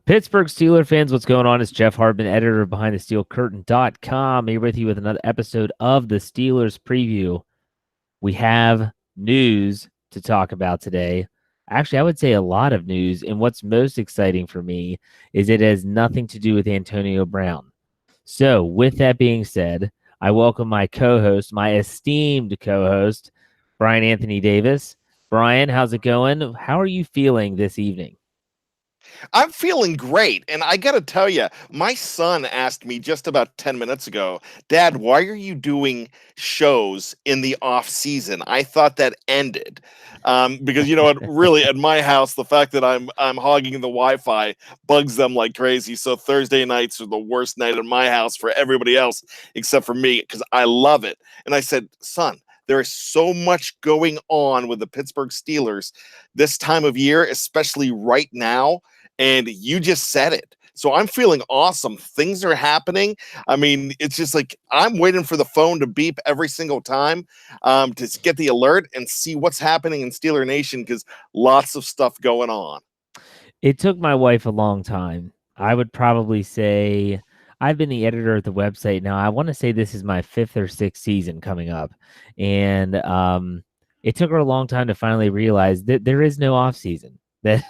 Pittsburgh Steelers fans, what's going on? It's Jeff Hartman, editor of BehindTheSteelCurtain.com. Here with you with another episode of the Steelers preview. We have news to talk about today. Actually, I would say a lot of news, and what's most exciting for me is it has nothing to do with Antonio Brown. So, with that being said, I welcome my co-host, my esteemed co-host, Bryan Anthony Davis. Bryan, how's it going? How are you feeling this evening? I'm feeling great. And I got to tell you, my son asked me just about 10 minutes ago, Dad, why are you doing shows in the off season? I thought that ended. Because you know what, really at my house, the fact that I'm hogging the Wi-Fi bugs them like crazy. So Thursday nights are the worst night in my house for everybody else except for me, because I love it. And I said, son, there is so much going on with the Pittsburgh Steelers this time of year, especially right now. And you just said it. So I'm feeling awesome. Things are happening. I mean, it's just like I'm waiting for the phone to beep every single time to get the alert and see what's happening in Steeler Nation, because lots of stuff going on. It took my wife a long time. I would probably say I've been the editor of the website now. I want to say this is my fifth or sixth season coming up. And it took her a long time to finally realize that there is no off season. That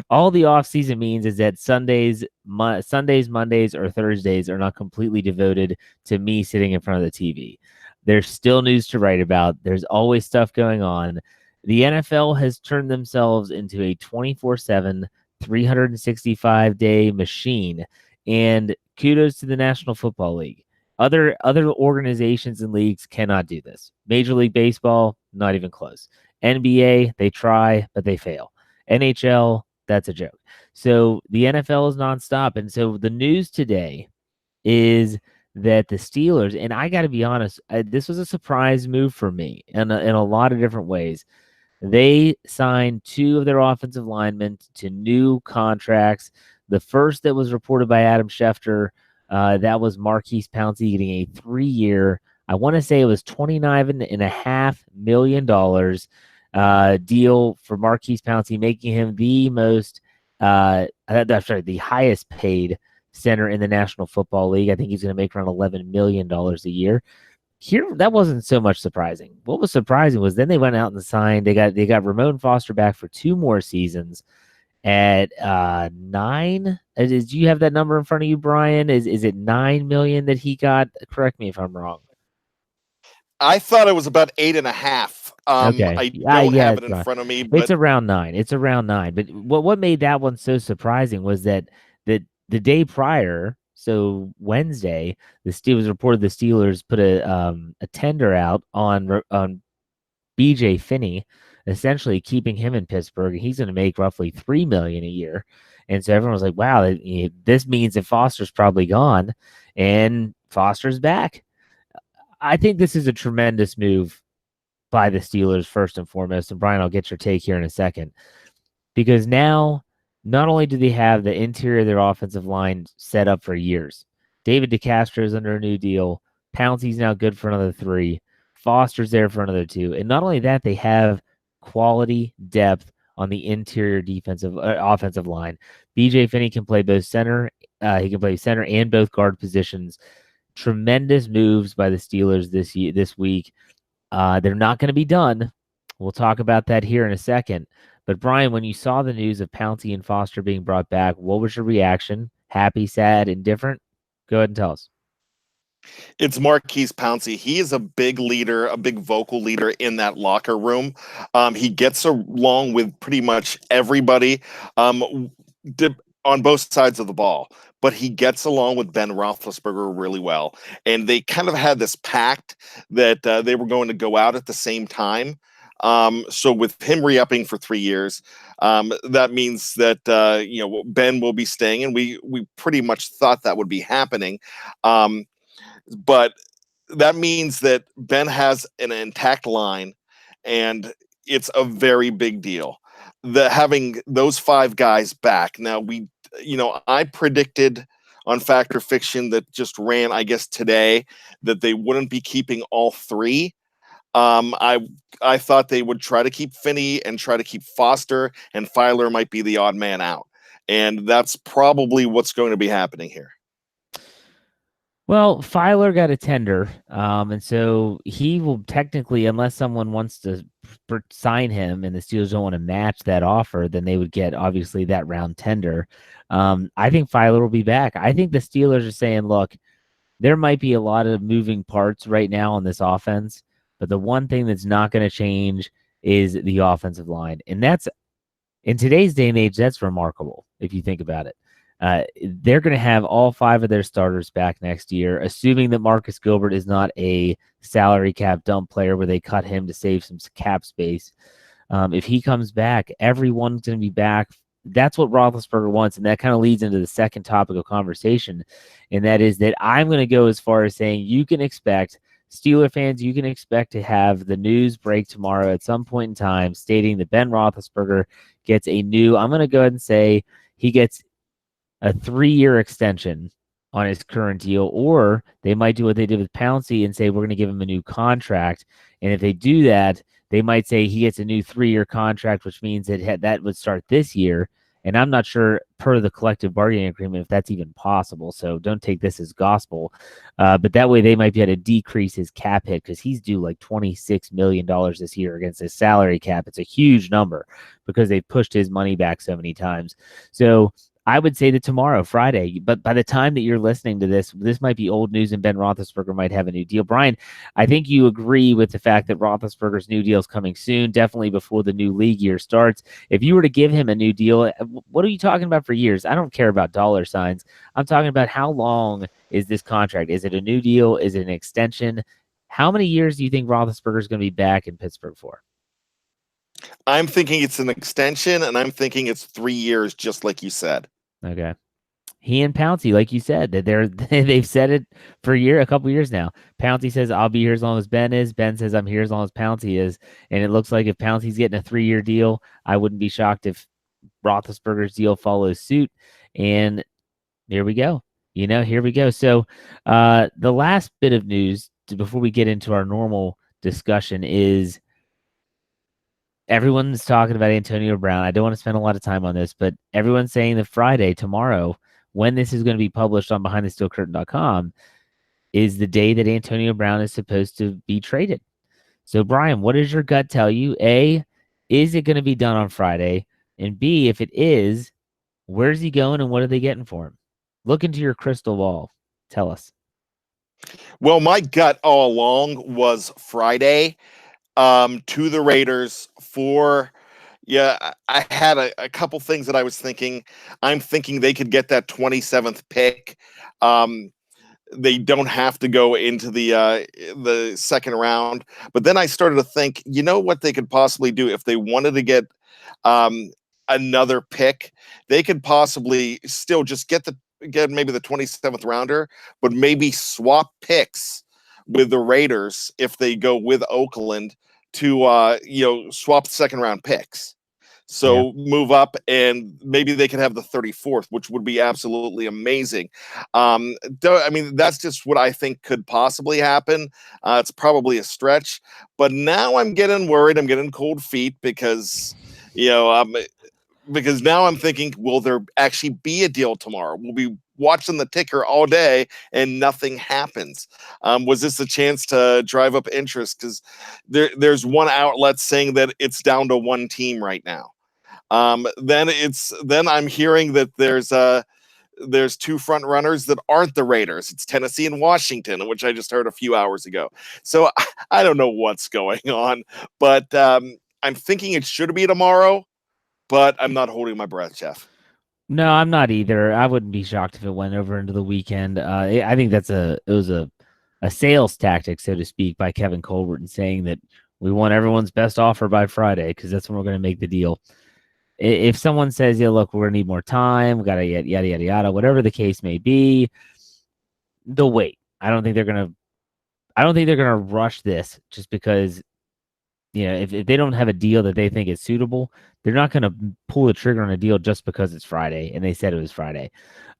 all the off season means is that Sundays, Mondays, or Thursdays are not completely devoted to me sitting in front of the TV. There's still news to write about. There's always stuff going on. The NFL has turned themselves into a 24/7, 365-day machine, and kudos to the National Football League. Other organizations and leagues cannot do this. Major League Baseball, not even close. NBA, they try, but they fail. NHL, that's a joke. So the NFL is nonstop. And so the news today is that the Steelers, and I got to be honest, this was a surprise move for me in a lot of different ways. They signed two of their offensive linemen to new contracts. The first that was reported by Adam Schefter, that was Maurkice Pouncey getting a 3-year, I want to say it was $29.5 million deal for Maurkice Pouncey, making him the the highest paid center in the National Football League. I think he's going to make around $11 million a year. Here, that wasn't so much surprising. What was surprising was then they went out and signed. They got Ramon Foster back for 2 more seasons at 9. Do you have that number in front of you, Bryan? Is it 9 million that he got? Correct me if I'm wrong. I thought it was about 8.5. Okay. I don't Yeah, have it it's in fine. front of me, It's but around 9. It's around 9. But what made that one so surprising was that the day prior, so Wednesday, the Steelers reported the Steelers put a tender out on BJ Finney, essentially keeping him in Pittsburgh, and he's going to make roughly $3 million a year. And so everyone was like, "Wow, this means that Foster's probably gone, and Foster's back." I think this is a tremendous move by the Steelers first and foremost. And Bryan, I'll get your take here in a second, because now not only do they have the interior of their offensive line set up for years, David DeCastro is under a new deal. Pouncey's now good for another 3. Foster's there for another 2. And not only that, they have quality depth on the interior offensive line. BJ Finney can play both center. He can play center and both guard positions. Tremendous moves by the Steelers this week. They're not going to be done. We'll talk about that here in a second. But Bryan, when you saw the news of Pouncey and Foster being brought back, what was your reaction? Happy, sad, indifferent? Go ahead and tell us. it's Maurkice Pouncey. He is a big leader, a big vocal leader in that locker room. He gets along with pretty much everybody on both sides of the ball, but he gets along with Ben Roethlisberger really well. And they kind of had this pact that they were going to go out at the same time. So with him re-upping for 3 years, that means that Ben will be staying, and we pretty much thought that would be happening. But that means that Ben has an intact line, and it's a very big deal. Having those 5 guys back. Now I predicted on Fact or Fiction that just ran, I guess, today, that they wouldn't be keeping all 3. I thought they would try to keep Finney and try to keep Foster, and Filer might be the odd man out. And that's probably what's going to be happening here. Well, Filer got a tender, and so he will technically, unless someone wants to sign him and the Steelers don't want to match that offer, then they would get obviously that round tender. I think Filer will be back. I think the Steelers are saying, look, there might be a lot of moving parts right now on this offense, but the one thing that's not going to change is the offensive line. And that's in today's day and age, that's remarkable if you think about it. They're going to have all 5 of their starters back next year, assuming that Marcus Gilbert is not a salary cap dump player where they cut him to save some cap space. If he comes back, everyone's going to be back. That's what Roethlisberger wants, and that kind of leads into the second topic of conversation, and that is that I'm going to go as far as saying you can expect Steeler fans, you can expect to have the news break tomorrow at some point in time stating that Ben Roethlisberger gets a new, I'm going to go ahead and say he gets a 3-year extension on his current deal, or they might do what they did with Pouncey and say, we're going to give him a new contract. And if they do that, they might say he gets a new 3-year contract, which means that would start this year. And I'm not sure per the collective bargaining agreement if that's even possible. So don't take this as gospel. But that way they might be able to decrease his cap hit because he's due like $26 million this year against his salary cap. It's a huge number because they've pushed his money back so many times. So I would say that tomorrow, Friday, but by the time that you're listening to this, this might be old news and Ben Roethlisberger might have a new deal. Brian, I think you agree with the fact that Roethlisberger's new deal is coming soon, definitely before the new league year starts. If you were to give him a new deal, what are you talking about for years? I don't care about dollar signs. I'm talking about how long is this contract? Is it a new deal? Is it an extension? How many years do you think Roethlisberger's going to be back in Pittsburgh for? I'm thinking it's an extension, and I'm thinking it's 3 years, just like you said. Okay. He and Pouncey, like you said, that they've said it for a couple years now. Pouncey says, I'll be here as long as Ben is. Ben says, I'm here as long as Pouncey is. And it looks like if Pouncey's getting a 3-year deal, I wouldn't be shocked if Roethlisberger's deal follows suit. And here we go. Here we go. So the last bit of news before we get into our normal discussion is everyone's talking about Antonio Brown. I don't want to spend a lot of time on this, but everyone's saying that Friday, tomorrow, when this is going to be published on BehindTheSteelCurtain.com, is the day that Antonio Brown is supposed to be traded. So, Brian, what does your gut tell you? A, is it going to be done on Friday? And B, if it is, where's he going and what are they getting for him? Look into your crystal ball. Tell us. Well, my gut all along was Friday to the Raiders for. Yeah, I had a couple things that I was thinking. I'm thinking they could get that 27th pick. They don't have to go into the second round. But then I started to think, you know what they could possibly do if they wanted to get another pick? They could possibly still just get maybe the 27th rounder, but maybe swap picks with the Raiders if they go with Oakland to swap second round picks. So move up, and maybe they could have the 34th, which would be absolutely amazing. I mean, that's just what I think could possibly happen. It's probably a stretch, but now I'm getting worried. I'm getting cold feet because now I'm thinking, will there actually be a deal tomorrow? We'll be watching the ticker all day and nothing happens. Was this a chance to drive up interest? Because there's one outlet saying that it's down to one team right now. Then I'm hearing that there's 2 front runners that aren't the Raiders. It's Tennessee and Washington, which I just heard a few hours ago. So I don't know what's going on, but I'm thinking it should be tomorrow, but I'm not holding my breath, Jeff. No, I'm not either. I wouldn't be shocked if it went over into the weekend. I think it was a sales tactic, so to speak, by Kevin Colbert in saying that we want everyone's best offer by Friday because that's when we're going to make the deal. If someone says, yeah, look, we're going to need more time, we got to yada, yada, yada, whatever the case may be, they'll wait. I don't think they're going to rush this just because, if they don't have a deal that they think is suitable, they're not going to pull the trigger on a deal just because it's Friday and they said it was Friday.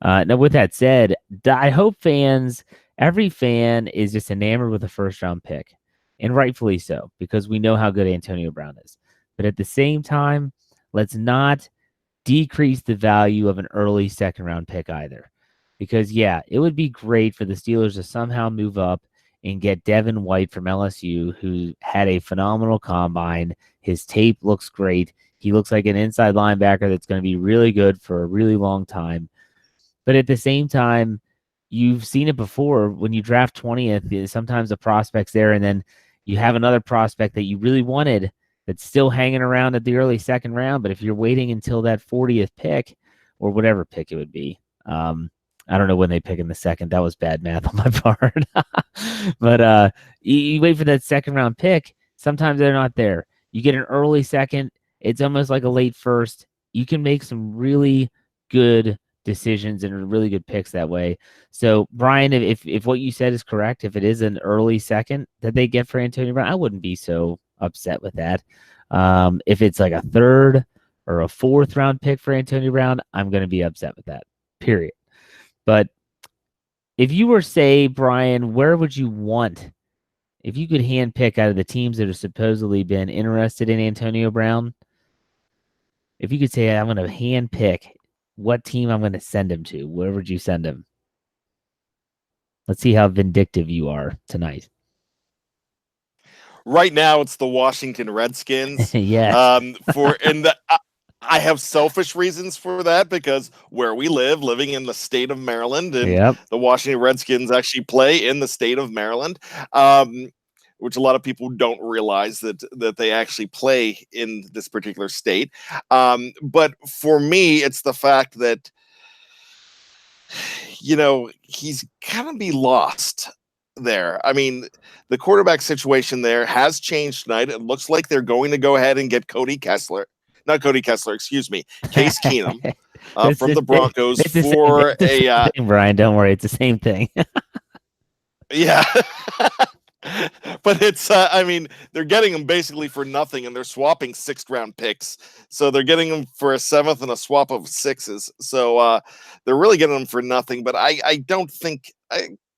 Now, with that said, I hope every fan is just enamored with a first round pick, and rightfully so, because we know how good Antonio Brown is. But at the same time, let's not decrease the value of an early second round pick either. Because, yeah, it would be great for the Steelers to somehow move up and get Devin White from LSU, who had a phenomenal combine. His tape looks great. He looks like an inside linebacker that's going to be really good for a really long time. But at the same time, you've seen it before when you draft 20th, sometimes the prospect's there, and then you have another prospect that you really wanted that's still hanging around at the early second round. But if you're waiting until that 40th pick or whatever pick it would be, I don't know when they pick in the second. That was bad math on my part. But you wait for that second round pick. Sometimes they're not there. You get an early second. It's almost like a late first. You can make some really good decisions and really good picks that way. So, Brian, if what you said is correct, if it is an early second that they get for Antonio Brown, I wouldn't be so upset with that. If it's like a third or a fourth round pick for Antonio Brown, I'm going to be upset with that, period. But if you were, say, Brian, where would you want, if you could hand pick out of the teams that have supposedly been interested in Antonio Brown, if you could say, I'm going to hand pick what team I'm going to send him to, where would you send him? Let's see how vindictive you are tonight. Right now, it's the Washington Redskins. Yes. I have selfish reasons for that because where we live, living in the state of Maryland, and Yep. the Washington Redskins actually play in the state of Maryland, which a lot of people don't realize that they actually play in this particular state. But for me, it's the fact that he's kind of be lost there. I mean, the quarterback situation there has changed tonight. It looks like they're going to go ahead and get excuse me, Case Keenum from the Broncos for a thing, Brian. Don't worry, it's the same thing. Yeah. But it's I mean, they're getting them basically for nothing, and they're swapping 6th round picks. So they're getting them for a 7th and a swap of 6s. So they're really getting them for nothing. But I don't think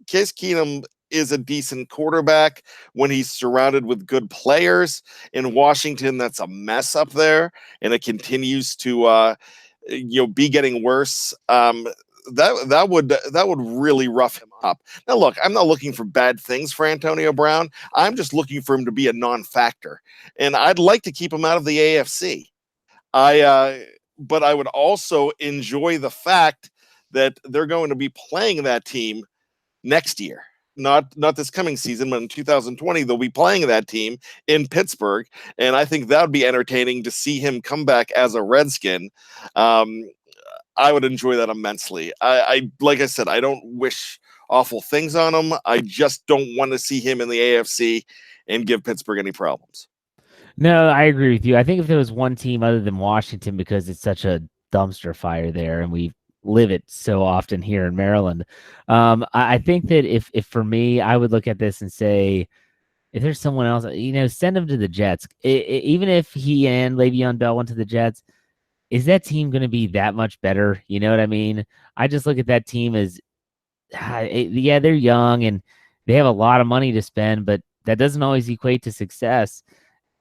Case Keenum is a decent quarterback when he's surrounded with good players. In Washington, that's a mess up there, and it continues to be getting worse. That would really rough him up. Now, look, I'm not looking for bad things for Antonio Brown. I'm just looking for him to be a non-factor, and I'd like to keep him out of the AFC. But I would also enjoy the fact that they're going to be playing that team next year. Not this coming season, but in 2020, they'll be playing that team in Pittsburgh. And I think that would be entertaining to see him come back as a Redskin. I would enjoy that immensely. I like I said, I don't wish awful things on him. I just don't want to see him in the AFC and give Pittsburgh any problems. No, I agree with you. I think if there was one team other than Washington, because it's such a dumpster fire there, and we live it so often here in Maryland, I think that if for me, I would look at this and say, if there's someone else, send him to the Jets. Even if he and Le'Veon Bell went to the Jets, is that team going to be that much better? You know what I mean? I just look at that team as, yeah, they're young and they have a lot of money to spend, but that doesn't always equate to success.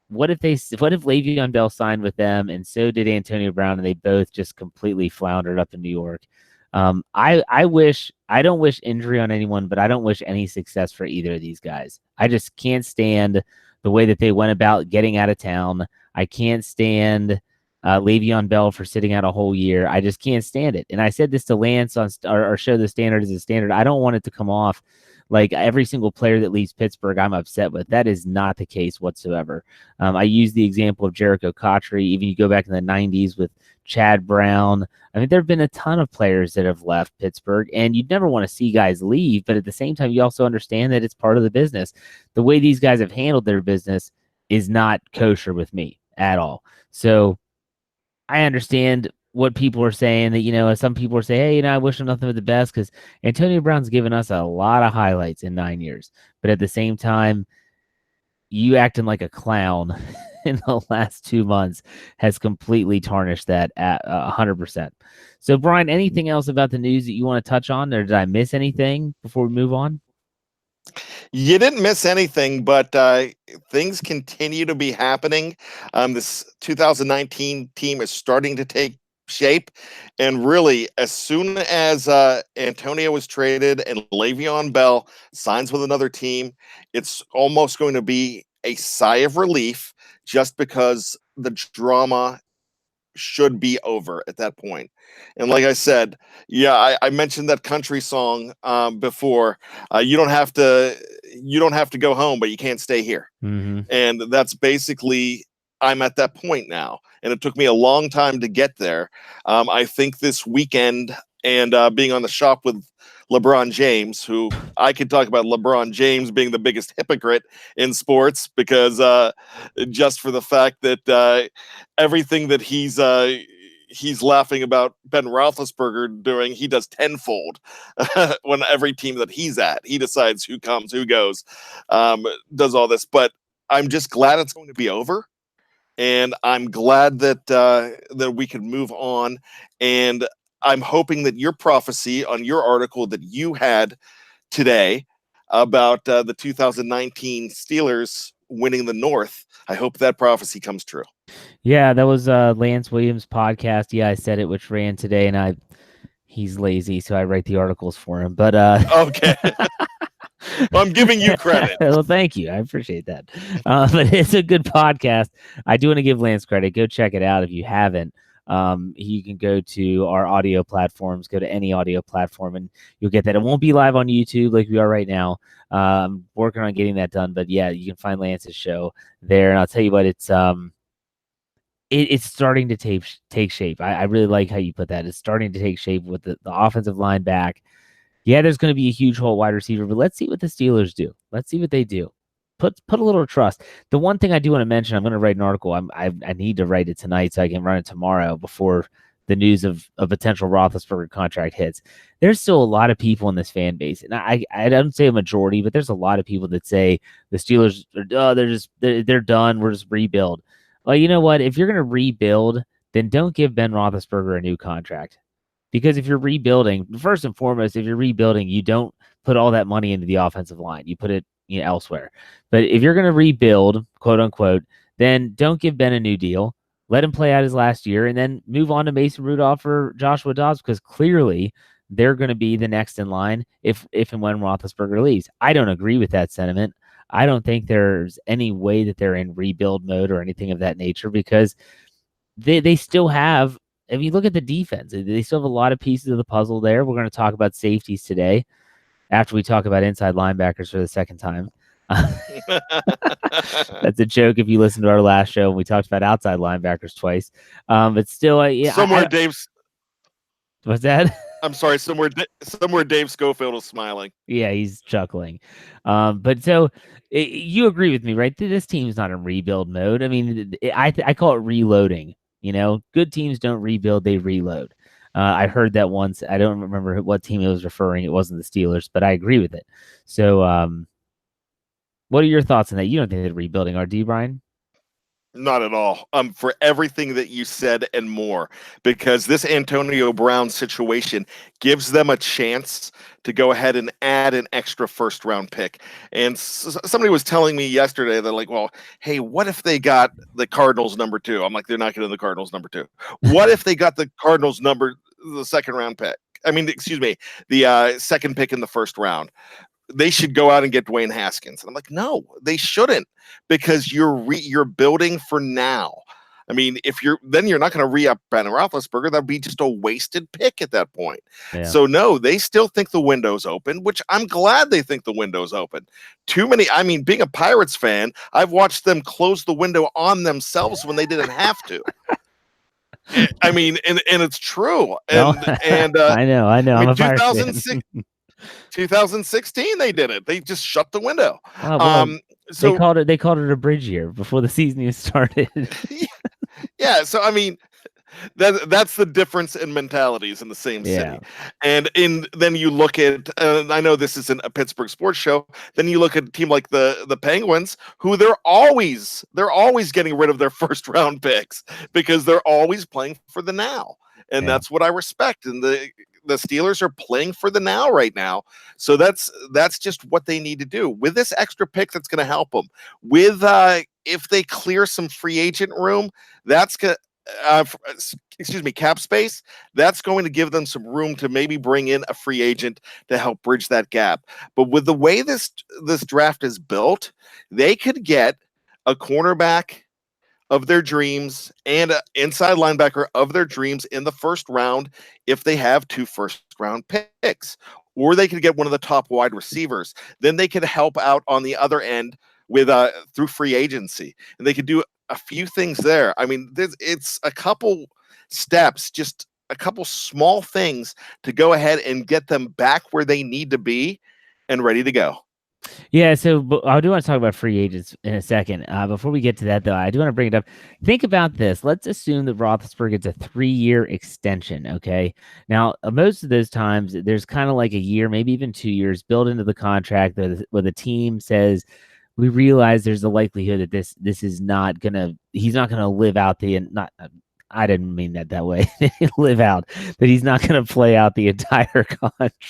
What if Le'Veon Bell signed with them and so did Antonio Brown, and they both just completely floundered up in New York? I don't wish injury on anyone, but I don't wish any success for either of these guys. I just can't stand the way that they went about getting out of town. I can't stand Le'Veon Bell for sitting out a whole year. I just can't stand it. And I said this to Lance on our show, The Standard is a Standard. I don't want it to come off like every single player that leaves Pittsburgh I'm upset with. That is not the case whatsoever. I use the example of Jericho Cotchery. Even you go back in the 90s with Chad Brown. I mean, there have been a ton of players that have left Pittsburgh, and you'd never want to see guys leave. But at the same time, you also understand that it's part of the business. The way these guys have handled their business is not kosher with me at all. So I understand what people are saying, that, some people are saying, hey, I wish him nothing but the best because Antonio Brown's given us a lot of highlights in 9 years. But at the same time, you acting like a clown in the last 2 months has completely tarnished that at 100%. So, Brian, anything else about the news that you want to touch on, or did I miss anything before we move on? You didn't miss anything, but things continue to be happening. This 2019 team is starting to take shape. And really, as soon as Antonio was traded and Le'Veon Bell signs with another team, it's almost going to be a sigh of relief just because the drama should be over at that point. And like I said, yeah, I mentioned that country song before. You don't have to go home, but you can't stay here. Mm-hmm. And that's basically, I'm at that point now. And it took me a long time to get there. I think this weekend and being on the shop with LeBron James, who I could talk about LeBron James being the biggest hypocrite in sports because just for the fact that everything that he's laughing about Ben Roethlisberger doing, he does tenfold when every team that he's at, he decides who comes, who goes, does all this. But I'm just glad it's going to be over. And I'm glad that that we can move on. And I'm hoping that your prophecy on your article that you had today about the 2019 Steelers winning the North, I hope that prophecy comes true. Yeah, that was Lance Williams' podcast. Yeah, I said it, which ran today, and he's lazy, so I write the articles for him. But okay. Well, I'm giving you credit. Well, thank you. I appreciate that. But it's a good podcast. I do want to give Lance credit. Go check it out if you haven't. You can go to our audio platforms, go to any audio platform, and you'll get that. It won't be live on YouTube like we are right now. I'm working on getting that done. But yeah, you can find Lance's show there. And I'll tell you what, it's starting to take shape. I really like how you put that. It's starting to take shape with the offensive line back. Yeah, there's going to be a huge hole wide receiver, but let's see what the Steelers do. Let's see what they do. Put a little trust. The one thing I do want to mention, I'm going to write an article. I need to write it tonight so I can run it tomorrow before the news of a potential Roethlisberger contract hits. There's still a lot of people in this fan base, and I don't say a majority, but there's a lot of people that say the Steelers they're done. We're just rebuild. Well, you know what? If you're going to rebuild, then don't give Ben Roethlisberger a new contract. Because if you're rebuilding, first and foremost, if you're rebuilding, you don't put all that money into the offensive line. You put it elsewhere. But if you're going to rebuild, quote unquote, then don't give Ben a new deal. Let him play out his last year and then move on to Mason Rudolph or Joshua Dobbs because clearly they're going to be the next in line if and when Roethlisberger leaves. I don't agree with that sentiment. I don't think there's any way that they're in rebuild mode or anything of that nature because they still have. If you look at the defense, they still have a lot of pieces of the puzzle there. We're going to talk about safeties today after we talk about inside linebackers for the second time. That's a joke if you listen to our last show and we talked about outside linebackers twice. But still, yeah. Dave's. What's that? I'm sorry. Somewhere Dave Schofield is smiling. Yeah, he's chuckling. But so you agree with me, right? This team's not in rebuild mode. I mean, I call it reloading. Good teams don't rebuild, they reload. I heard that once. I don't remember what team it was referring. It wasn't the Steelers, but I agree with it. So what are your thoughts on that? You don't think they're rebuilding, do you, Brian? Not at all. For everything that you said and more, because this Antonio Brown situation gives them a chance to go ahead and add an extra first-round pick. And somebody was telling me yesterday, they're like, well, hey, what if they got the Cardinals number 2? I'm like, they're not getting the Cardinals number 2. What if they got the Cardinals the second-round pick? I mean, excuse me, the second pick in the first round. They should go out and get Dwayne Haskins. And I'm like, no, they shouldn't, because you're building for now. I mean, you're not going to re-up Ben Roethlisberger. That'd be just a wasted pick at that point. Yeah. So no, they still think the window's open, which I'm glad they think the window's open. Being a Pirates fan, I've watched them close the window on themselves when they didn't have to. I mean, and it's true. And I know. I'm a Pirates fan. 2016 they did it. They just shut the window. Oh, well, so they called it a bridge year before the season even started. Yeah, so I mean that's the difference in mentalities in the same city. And then you look at I know this isn't a Pittsburgh sports show, then you look at a team like the Penguins, who they're always getting rid of their first round picks because they're always playing for the now. And that's what I respect. And the Steelers are playing for the now right now. So that's just what they need to do. With this extra pick, that's going to help them. With if they clear some free agent room, that's cap space, that's going to give them some room to maybe bring in a free agent to help bridge that gap. But with the way this draft is built, they could get a cornerback of their dreams and an inside linebacker of their dreams in the first round if they have 2 first-round picks. Or they could get one of the top wide receivers. Then they could help out on the other end with through free agency. And they could do a few things there. I mean, it's a couple steps, just a couple small things to go ahead and get them back where they need to be and ready to go. Yeah, so I do want to talk about free agents in a second. Before we get to that, though, I do want to bring it up. Think about this. Let's assume that Roethlisberger gets a 3-year extension, okay? Now, most of those times, there's kind of like a year, maybe even 2 years built into the contract where the team says, we realize there's a likelihood that this is not gonna he's not gonna live out the not I didn't mean that way live out that he's not gonna play out the entire contract.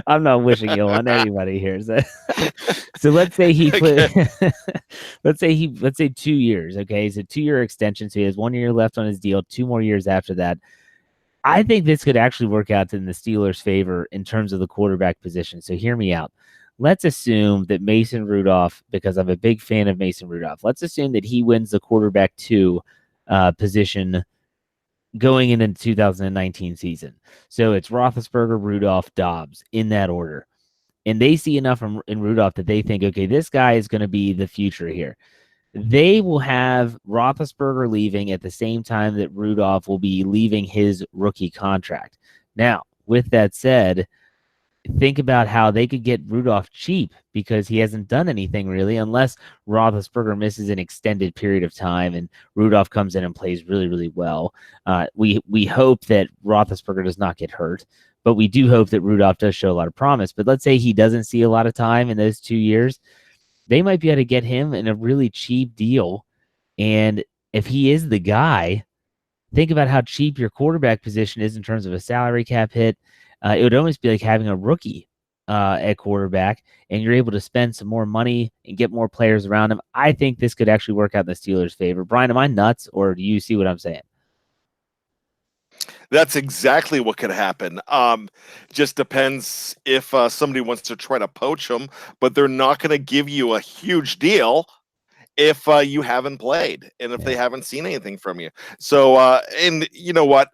I'm not wishing ill on anybody here. So let's say he put let's say 2 years, okay? So 2-year extension, so he has 1 year left on his deal, 2 more years after that. I think this could actually work out in the Steelers' favor in terms of the quarterback position. So hear me out. Let's assume that Mason Rudolph, because I'm a big fan of Mason Rudolph, let's assume that he wins the quarterback 2 position going into the 2019 season. So it's Roethlisberger, Rudolph, Dobbs in that order. And they see enough in Rudolph that they think, okay, this guy is going to be the future here. They will have Roethlisberger leaving at the same time that Rudolph will be leaving his rookie contract. Now, with that said, think about how they could get Rudolph cheap because he hasn't done anything really, unless Roethlisberger misses an extended period of time and Rudolph comes in and plays really, really well. We hope that Roethlisberger does not get hurt, but we do hope that Rudolph does show a lot of promise. But let's say he doesn't see a lot of time in those 2 years. They might be able to get him in a really cheap deal. And if he is the guy, think about how cheap your quarterback position is in terms of a salary cap hit. It would almost be like having a rookie at quarterback, and you're able to spend some more money and get more players around him. I think this could actually work out in the Steelers' favor. Brian, am I nuts, or do you see what I'm saying? That's exactly what could happen. Just depends if somebody wants to try to poach him, but they're not going to give you a huge deal if you haven't played and if they haven't seen anything from you. So, and you know what?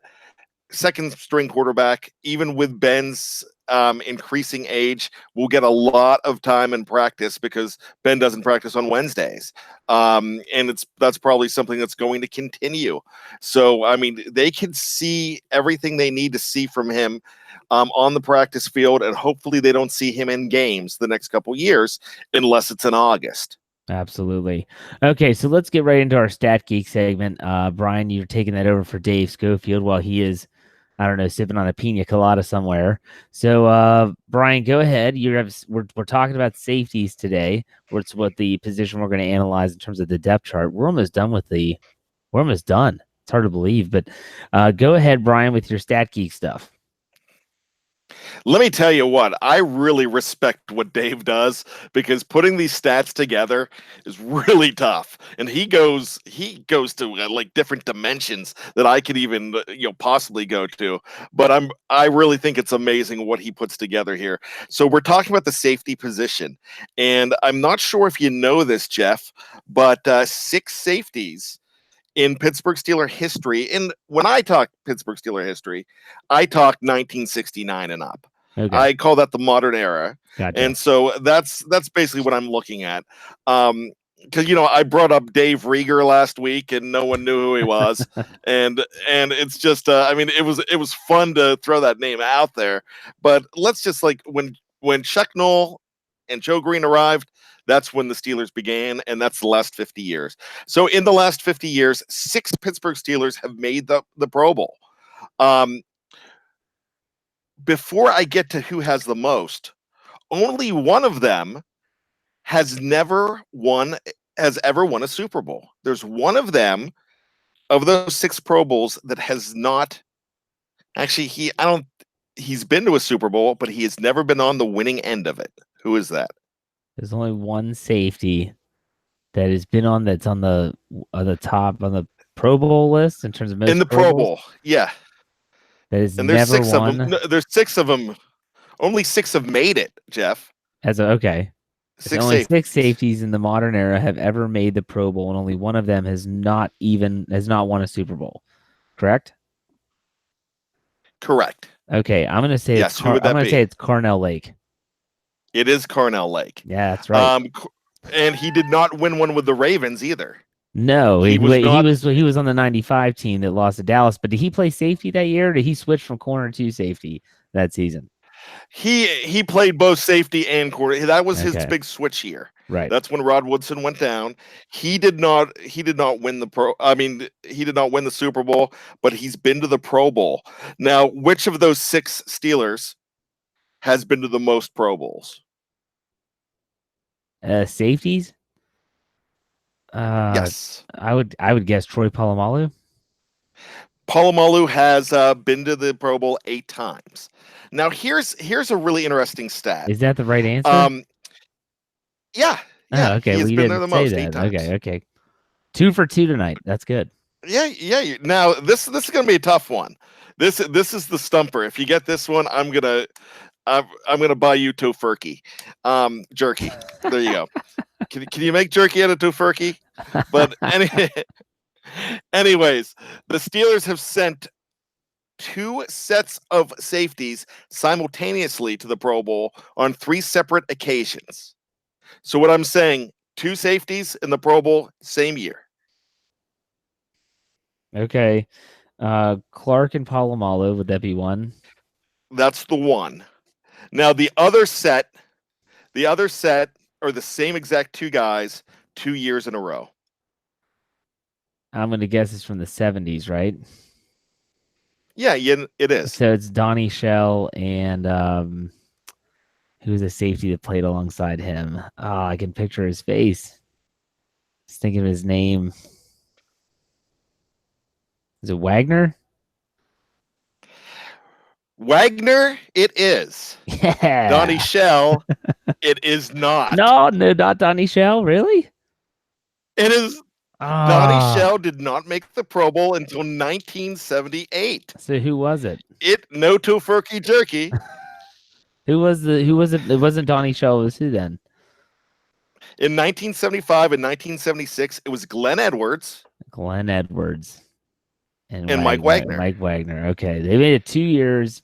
Second string quarterback, even with Ben's increasing age, will get a lot of time in practice because Ben doesn't practice on Wednesdays. And that's probably something that's going to continue. So, I mean, they can see everything they need to see from him on the practice field, and hopefully they don't see him in games the next couple years unless it's in August. Absolutely. Okay, so let's get right into our Stat Geek segment. Brian, you're taking that over for Dave Schofield while he is, I don't know, sipping on a pina colada somewhere. So, Brian, go ahead. We're talking about safeties today. It's what the position we're going to analyze in terms of the depth chart. We're almost done. It's hard to believe, but go ahead, Brian, with your Stat Geek stuff. Let me tell you what, I really respect what Dave does because putting these stats together is really tough. And he goes to like different dimensions that I could even possibly go to. But I really think it's amazing what he puts together here. So we're talking about the safety position, and I'm not sure if you know this, Jeff, but 6 safeties in Pittsburgh Steeler history. And when I talk Pittsburgh Steeler history, I talk 1969 and up. Okay. I call that the modern era. Gotcha. And so that's basically what I'm looking at. Because I brought up Dave Rieger last week and no one knew who he was, and it's just I mean it was fun to throw that name out there. But let's just like when Chuck Noll and Joe Green arrived, that's when the Steelers began, and that's the last 50 years. So in the last 50 years, 6 Pittsburgh Steelers have made the Pro Bowl. Before I get to who has the most, only one of them has ever won a Super Bowl. There's one of them of those 6 Pro Bowls that has not actually he's been to a Super Bowl, but he has never been on the winning end of it. Who is that? There's only one safety that has been that's on the top on the Pro Bowl list in terms of most in the Pro Pro Bowls Bowl. Yeah, that has and there's never 6 of them. won No, there's 6 of them. Only 6 have made it, Jeff. as a okay. So 6 only six safeties. safeties in the modern era have ever made the Pro Bowl, and only one of them has not won a Super Bowl. Correct? Correct. Okay, I'm gonna say Yes, who would that be? it's Carnell Lake. It is Carnell Lake. Yeah, that's right. And he did not win one with the Ravens either. No, He was not. he was on the '95 team that lost to Dallas. But did he play safety that year? Or did he switch from corner to safety that season? He played both safety and quarter. That was his Okay. big switch year. Right. That's when Rod Woodson went down. He did not win the pro. I mean, he did not win the Super Bowl, but he's been to the Pro Bowl. Now, which of those 6 Steelers has been to the most Pro Bowls? Safeties. Yes. I would guess Troy Polamalu. Polamalu has been to the Pro Bowl 8 times. Now, here's a really interesting stat. Is that the right answer? Yeah. Oh, okay. He has Well, you been there didn't the say most, that. 8 times. Okay. 2 for 2 tonight. That's good. Yeah. Now this is going to be a tough one. This is the stumper. If you get this one, I'm gonna buy you tofurkey, jerky. There you go. Can you make jerky out of tofurkey? But anyways, the Steelers have sent 2 sets of safeties simultaneously to the Pro Bowl on 3 separate occasions. So what I'm saying, 2 safeties in the Pro Bowl, same year. Okay. Clark and Polamalu, would that be one? That's the one. Now the other set are the same exact 2 guys 2 years in a row. I'm going to guess it's from the 70s, right? Yeah, it is. So it's Donnie Shell and who's a safety that played alongside him. Oh, I can picture his face. Just think of his name. Is it Wagner? Wagner, it is. Yeah. Donnie Shell, it is not. No, not Donnie Shell. Really? It is. Donnie Shell did not make the Pro Bowl until 1978. So who was it? No tofurkey jerky. Who was it? It wasn't Donnie Shell. It was who then? In 1975 and 1976, it was Glenn Edwards. And Mike Wagner. Mike Wagner. Okay. They made it 2 years,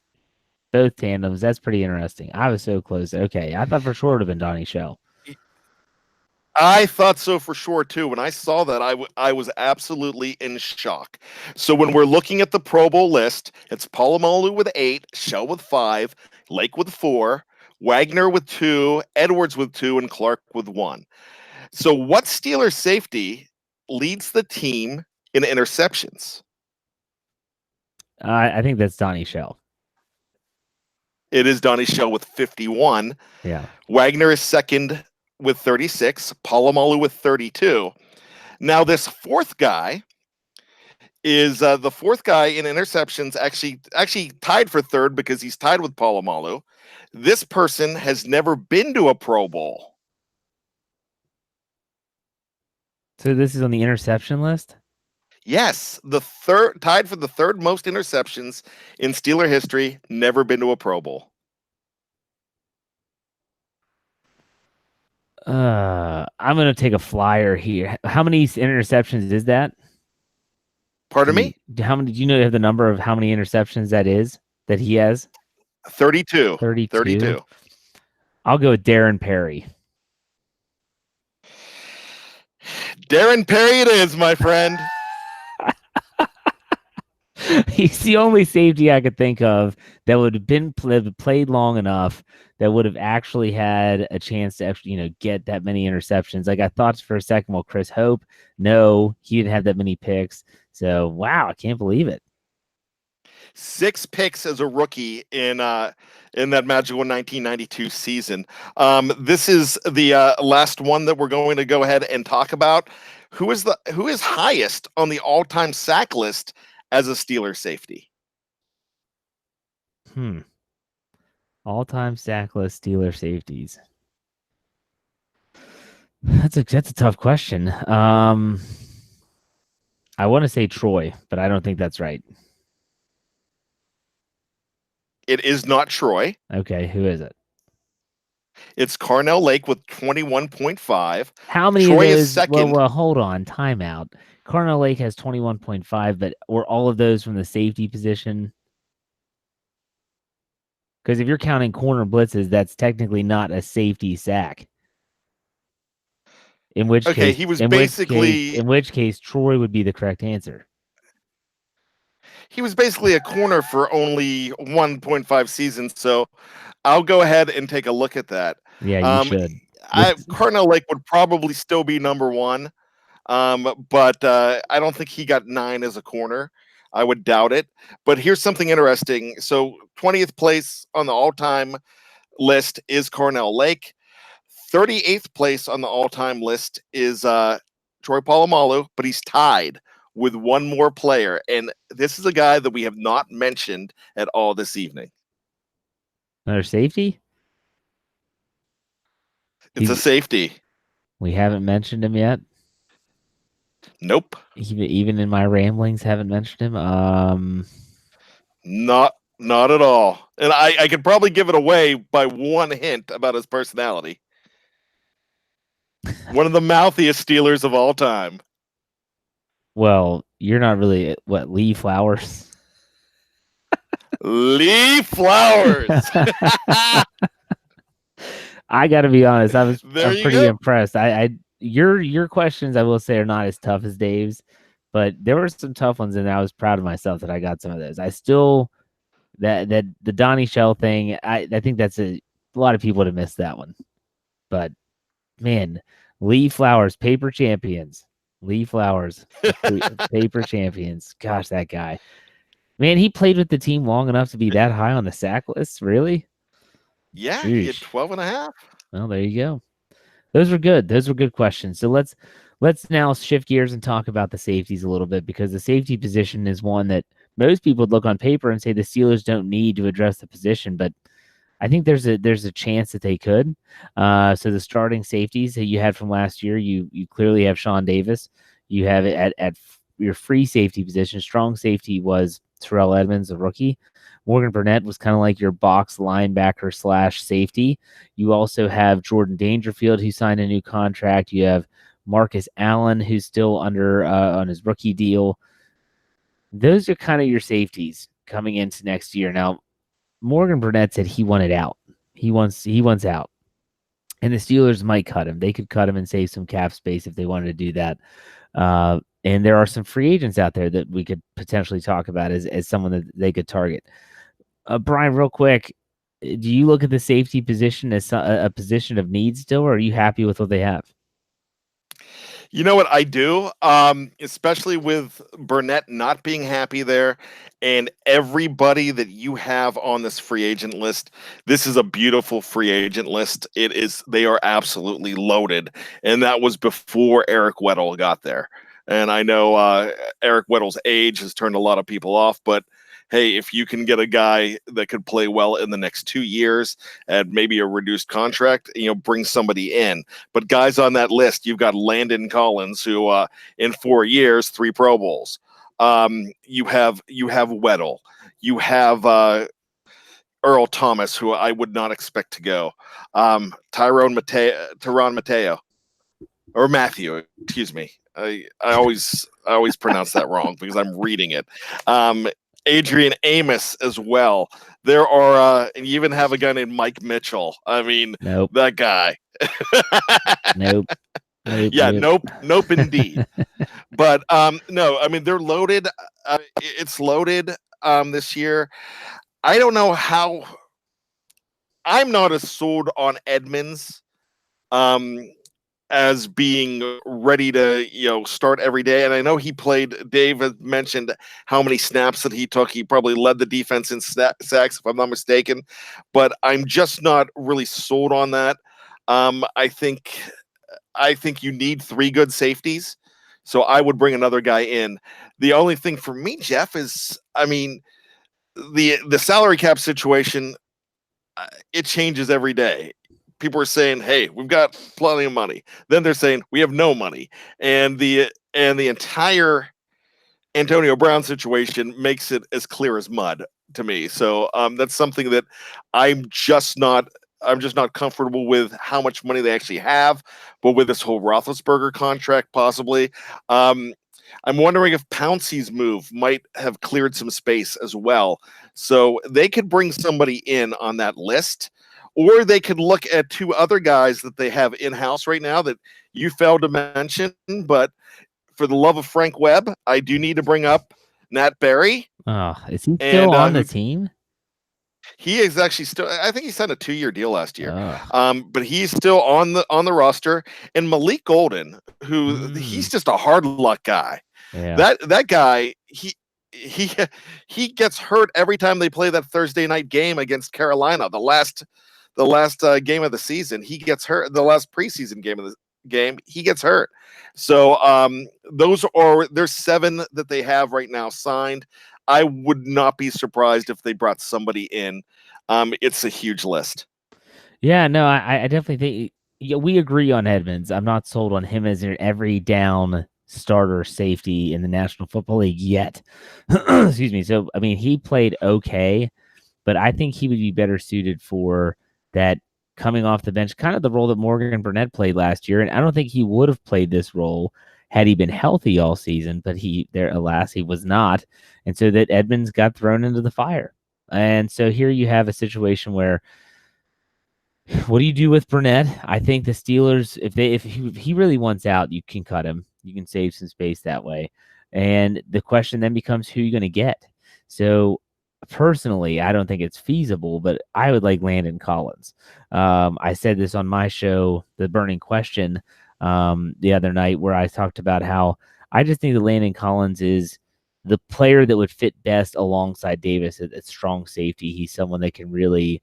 both tandems. That's pretty interesting. I was so close. Okay. I thought for sure it would have been Donnie Shell. I thought so for sure, too. When I saw that, I was absolutely in shock. So when we're looking at the Pro Bowl list, it's Polamalu with 8, Shell with 5, Lake with 4, Wagner with 2, Edwards with 2, and Clark with 1. So what Steelers safety leads the team in interceptions? I think that's Donnie Shell. It is Donnie Shell with 51. Yeah. Wagner is second with 36. Polamalu with 32. Now this fourth guy is the fourth guy in interceptions, actually tied for third because he's tied with Polamalu. This person has never been to a Pro Bowl. So this is on the interception list? Yes, tied for the third most interceptions in Steeler history, never been to a Pro Bowl. I'm gonna take a flyer here. How many interceptions is that? Pardon me? How many? Do you have the number of how many interceptions that he has? 32. 32. I'll go with Darren Perry. Darren Perry it is, my friend. He's the only safety I could think of that would have been played long enough that would have actually had a chance to actually, get that many interceptions. Like I thought for a second, well, Chris Hope, no, he didn't have that many picks. So wow, I can't believe it. 6 picks as a rookie in that magical 1992 season. This is the last one that we're going to go ahead and talk about. Who is highest on the all-time sack list as a Steelers safety? All-time sack list Steeler safeties. That's a tough question. I want to say Troy, but I don't think that's right. It is not Troy. Okay, who is it? It's Carnell Lake with 21.5. How many of Troy is those? Well, second. hold on. Timeout. Cardinal Lake has 21.5, but were all of those from the safety position? Because if you're counting corner blitzes, that's technically not a safety sack. In which Okay, case, he was basically Troy would be the correct answer. a corner for only 1.5 seasons. So I'll go ahead and take a look at that. Yeah, you should. This Carnell Lake would probably still be number one, but I don't think he got 9 as a corner. I would doubt it. But here's something interesting. So 20th place on the all-time list is Carnell Lake. 38th place on the all-time list is Troy Polamalu, but he's tied with one more player. And this is a guy that we have not mentioned at all this evening. another safety. It's a safety. We haven't mentioned him yet. Nope. Even in my ramblings, haven't mentioned him. Not at all. And I could probably give it away by one hint about his personality. One of the mouthiest Steelers of all time. Well, you're not really Lee Flowers. Lee Flowers. I got to be honest. I'm pretty go. impressed. Your questions, I will say, are not as tough as Dave's, but there were some tough ones, and I was proud of myself that I got some of those. I still that the Donnie Shell thing. I think that's a lot of people would have missed that one, but man, Lee Flowers, paper champions. Lee Flowers, paper champions. Gosh, that guy. Man, he played with the team long enough to be that high on the sack list. Really? Yeah, he had 12 and a half. Well, there you go. Those were good. Those were good questions. So let's now shift gears and talk about the safeties a little bit, because the safety position is one that most people would look on paper and say the Steelers don't need to address the position, but I think there's a chance that they could. So the starting safeties that you had from last year, you clearly have Sean Davis. You have it at your free safety position. Strong safety was Terrell Edmonds, a rookie. Morgan Burnett was kind of like your box linebacker / safety. You also have Jordan Dangerfield, who signed a new contract. You have Marcus Allen, who's still under on his rookie deal. Those are kind of your safeties coming into next year. Now, Morgan Burnett said he wanted out. He wants out. And the Steelers might cut him. They could cut him and save some cap space if they wanted to do that. And there are some free agents out there that we could potentially talk about as someone that they could target. Brian, real quick, do you look at the safety position as a position of need still, or are you happy with what they have? You know what I do, especially with Burnett not being happy there, and everybody that you have on this free agent list. This is a beautiful free agent list. They are absolutely loaded, and that was before Eric Weddle got there. And I know Eric Weddle's age has turned a lot of people off, but hey, if you can get a guy that could play well in the next 2 years at maybe a reduced contract, bring somebody in. But guys on that list, you've got Landon Collins, who in 4 years, 3 Pro Bowls. You have Weddle. You have Earl Thomas, who I would not expect to go. Tyrann Mateo, or Matthew, excuse me. I always pronounce that wrong because I'm reading it. Adrian Amos as well. There are, and you even have a guy named Mike Mitchell. I mean, nope. That guy. Nope. Yeah, nope, indeed. But no, I mean, they're loaded. It's loaded this year. I don't know how. I'm not as sold on Edmonds as being ready to start every day. And I know he played. Dave has mentioned how many snaps that he took. He probably led the defense in sacks, if I'm not mistaken. But I'm just not really sold on that. I think you need 3 good safeties. So I would bring another guy in. The only thing for me, Jeff, is, I mean, the salary cap situation, it changes every day. People are saying, hey, we've got plenty of money. Then they're saying we have no money. And the entire Antonio Brown situation makes it as clear as mud to me. So that's something that I'm just not. I'm just not comfortable with how much money they actually have, but with this whole Roethlisberger contract, possibly. Um, I'm wondering if Pouncey's move might have cleared some space as well. So they could bring somebody in on that list, or they could look at two other guys that they have in house right now that you failed to mention. But for the love of Frank Webb, I do need to bring up Nat Berry. Oh, is he still And on the team? he is actually still. I think he signed a 2-year deal last year, Oh, but he's still on the roster. And Malik Golden, who mm, he's just a hard luck guy. yeah. That guy, he he gets hurt every time they play that Thursday night game against Carolina. The last game of the season, he gets hurt. The last preseason game of the game, he gets hurt. So there's 7 that they have right now signed. I would not be surprised if they brought somebody in. It's a huge list. Yeah, no, I definitely think we agree on Edmonds. I'm not sold on him as an every down starter safety in the National Football League yet. Excuse me. So, I mean, he played okay, but I think he would be better suited for that coming off the bench, kind of the role that Morgan Burnett played last year. And I don't think he would have played this role had he been healthy all season, but alas, he was not. And so that Edmonds got thrown into the fire. And so here you have a situation where what do you do with Burnett? I think the Steelers, if he really wants out, you can cut him. You can save some space that way. And the question then becomes who you're going to get. So personally, I don't think it's feasible, but I would like Landon Collins. I said this on my show, The Burning Question, the other night, where I talked about how I just think that Landon Collins is the player that would fit best alongside Davis at strong safety. He's someone that can really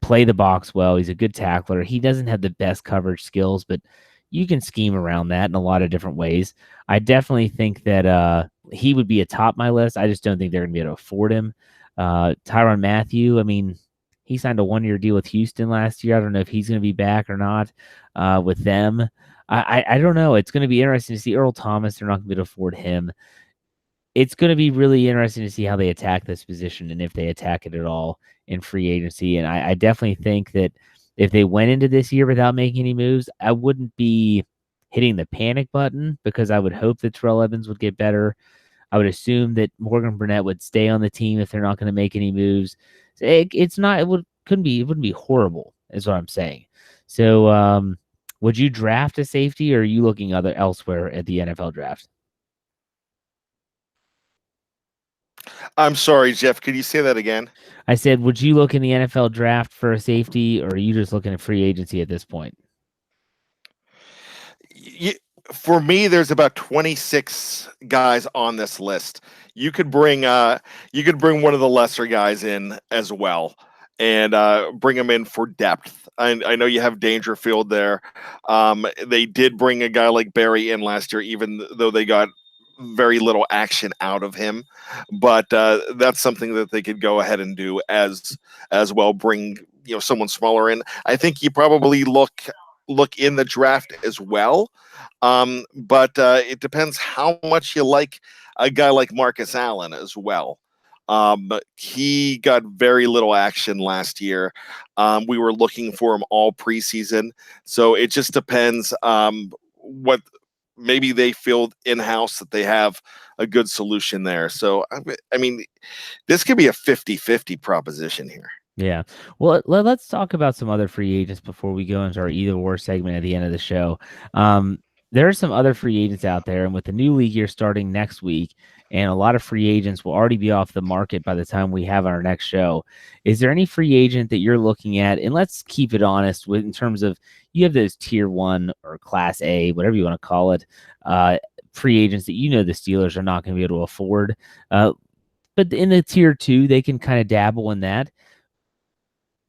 play the box well. He's a good tackler. He doesn't have the best coverage skills, but you can scheme around that in a lot of different ways. I definitely think that he would be atop my list. I just don't think they're going to be able to afford him. Tyrann Mathieu, I mean, he signed a 1-year deal with Houston last year. I don't know if he's going to be back or not with them. I don't know. It's going to be interesting to see Earl Thomas. They're not going to be able to afford him. It's going to be really interesting to see how they attack this position and if they attack it at all in free agency. And I definitely think that if they went into this year without making any moves, I wouldn't be hitting the panic button because I would hope that Terrell Evans would get better. I would assume that Morgan Burnett would stay on the team if they're not going to make any moves. It's not. It wouldn't be horrible, is what I'm saying. So, would you draft a safety, or are you looking elsewhere at the NFL draft? I'm sorry, Jeff. Could you say that again? I said, would you look in the NFL draft for a safety, or are you just looking at free agency at this point? For me, there's about 26 guys on this list. You could bring one of the lesser guys in as well, and bring them in for depth. I know you have Dangerfield there. They did bring a guy like Barry in last year, even though they got very little action out of him. But that's something that they could go ahead and do as well. Bring someone smaller in. I think you probably look in the draft as well. But it depends how much you like a guy like Marcus Allen as well. He got very little action last year. We were looking for him all preseason. So it just depends what maybe they feel in-house that they have a good solution there. So, I mean, this could be a 50-50 proposition here. Yeah. Well, let's talk about some other free agents before we go into our either or segment at the end of the show. There are some other free agents out there, and with the new league year starting next week, and a lot of free agents will already be off the market by the time we have our next show. Is there any free agent that you're looking at? And let's keep it honest in terms of you have those tier 1 or class A, whatever you want to call it, free agents that the Steelers are not going to be able to afford. But in the tier 2, they can kind of dabble in that.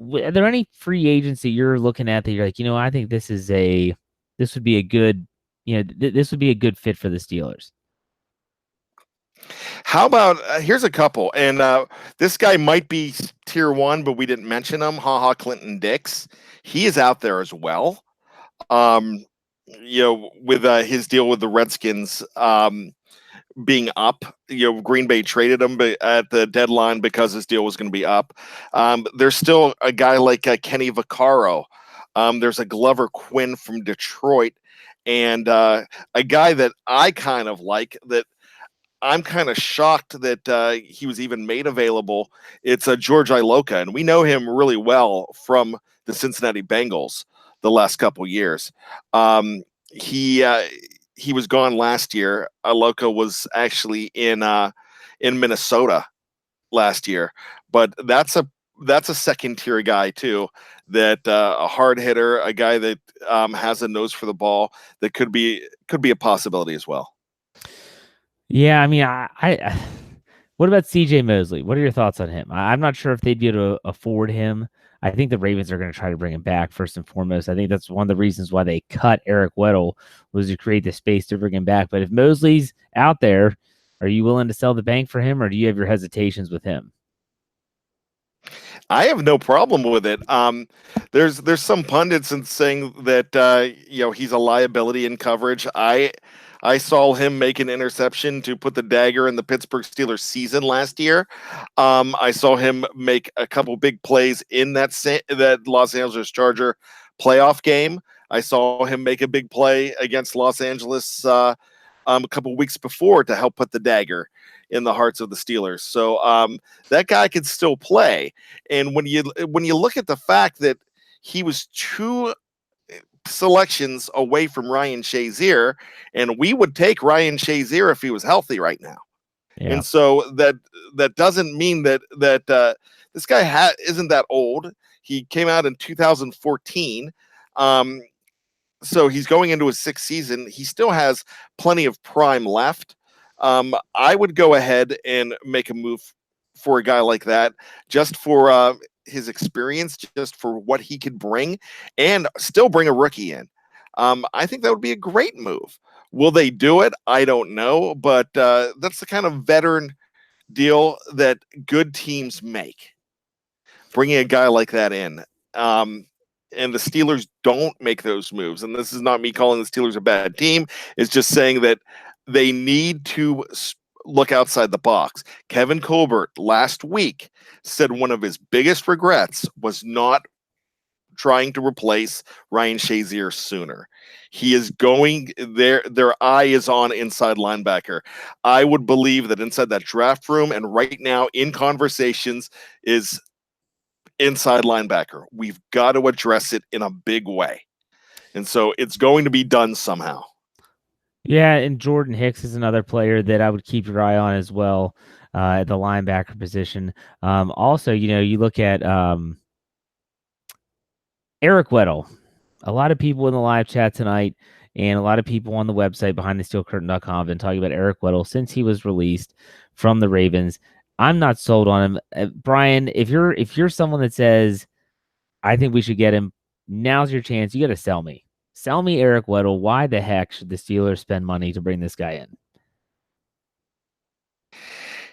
Are there any free agents that you're looking at that you're like, I think this would be a good, this would be a good fit for the Steelers? How about here's a couple, and this guy might be tier 1, but we didn't mention him. Clinton Dix, he is out there as well. With his deal with the Redskins, being up. Green Bay traded him at the deadline because his deal was going to be up. There's still a guy like Kenny Vaccaro. There's a Glover Quinn from Detroit, and a guy that I kind of like that I'm kind of shocked that he was even made available. It's George Iloka, and we know him really well from the Cincinnati Bengals the last couple years. He was gone last year. Iloka was actually in Minnesota last year, but that's a second tier guy too. That a hard hitter, a guy that has a nose for the ball, that could be a possibility as well. Yeah, I mean, I what about CJ Mosley? What are your thoughts on him? I'm not sure if they'd be able to afford him. I think the Ravens are going to try to bring him back first and foremost. I think that's one of the reasons why they cut Eric Weddle, was to create the space to bring him back. But if Mosley's out there, are you willing to sell the bank for him, or do you have your hesitations with him? I have no problem with it. There's some pundits in saying that he's a liability in coverage. I saw him make an interception to put the dagger in the Pittsburgh Steelers season last year. I saw him make a couple big plays in that Los Angeles Charger playoff game. I saw him make a big play against Los Angeles a couple weeks before to help put the dagger in the hearts of the Steelers. So that guy could still play. And when you look at the fact that he was two selections away from Ryan Shazier, and we would take Ryan Shazier if he was healthy right now. Yeah. And so that doesn't mean that this guy isn't that old. He came out in 2014. So he's going into his sixth season. He still has plenty of prime left. I would go ahead and make a move for a guy like that, just for his experience, just for what he could bring, and still bring a rookie in. I think that would be a great move. Will they do it? I don't know, but that's the kind of veteran deal that good teams make, bringing a guy like that in. And the Steelers don't make those moves. And this is not me calling the Steelers a bad team. It's just saying that they need to look outside the box. Kevin Colbert last week said one of his biggest regrets was not trying to replace Ryan Shazier sooner. He is going there. Their eye is on inside linebacker. I would believe that inside that draft room and right now in conversations is inside linebacker. We've got to address it in a big way. And so it's going to be done somehow. Yeah, and Jordan Hicks is another player that I would keep your eye on as well at the linebacker position. Also, you look at Eric Weddle. A lot of people in the live chat tonight and a lot of people on the website behindthesteelcurtain.com have been talking about Eric Weddle since he was released from the Ravens. I'm not sold on him. Brian, if you're someone that says, I think we should get him, now's your chance. You got to sell me. Sell me Eric Weddle. Why the heck should the Steelers spend money to bring this guy in?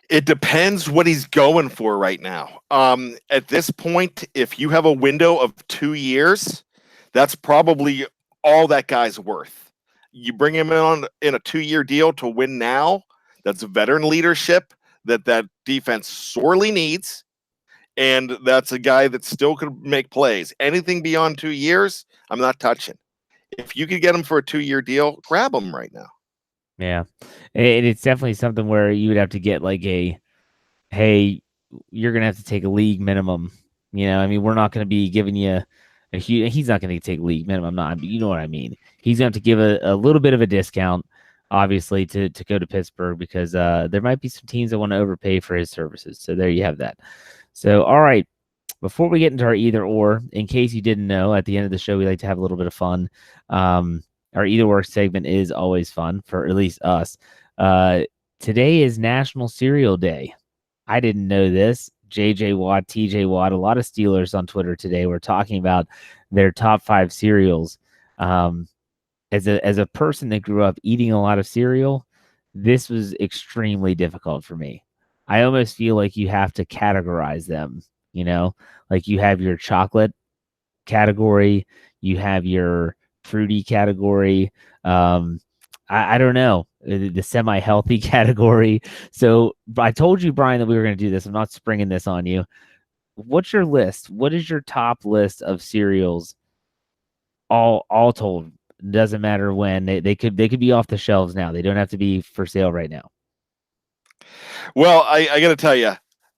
It depends what he's going for right now. At this point, if you have a window of 2 years, that's probably all that guy's worth. You bring him in a 2-year deal to win now. That's veteran leadership that defense sorely needs. And that's a guy that still could make plays. Anything beyond 2 years, I'm not touching. If you could get him for a 2-year deal, grab him right now. Yeah. And it's definitely something where you would have to get like hey, you're going to have to take a league minimum. I mean, we're not going to be giving you he's not going to take league minimum. You know what I mean? He's going to have to give a little bit of a discount, obviously, to go to Pittsburgh because there might be some teams that want to overpay for his services. So there you have that. So, all right. Before we get into our either or, in case you didn't know, at the end of the show, we like to have a little bit of fun. Our either or segment is always fun for at least us. Today is National Cereal Day. I didn't know this. JJ Watt, TJ Watt, a lot of Steelers on Twitter today were talking about their top 5 cereals. As a person that grew up eating a lot of cereal, this was extremely difficult for me. I almost feel like you have to categorize them, like you have your chocolate category, you have your fruity category. I don't know. the semi-healthy category. So I told you, Brian, that we were going to do this. I'm not springing this on you. What's your list? What is your top list of cereals? All told, doesn't matter when they could be off the shelves now. They don't have to be for sale right now. Well, I got to tell you,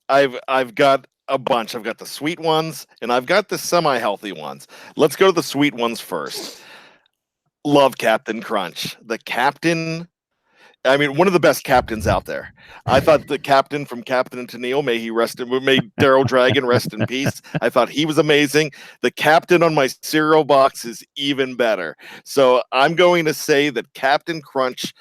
I've got a bunch. I've got the sweet ones and I've got the semi-healthy ones. Let's go to the sweet ones first. Love Captain Crunch. The captain, I mean, one of the best captains out there. I thought the captain from Captain and Tennille, may Daryl Dragon rest in peace. I thought he was amazing. The captain on my cereal box is even better. So I'm going to say that Captain Crunch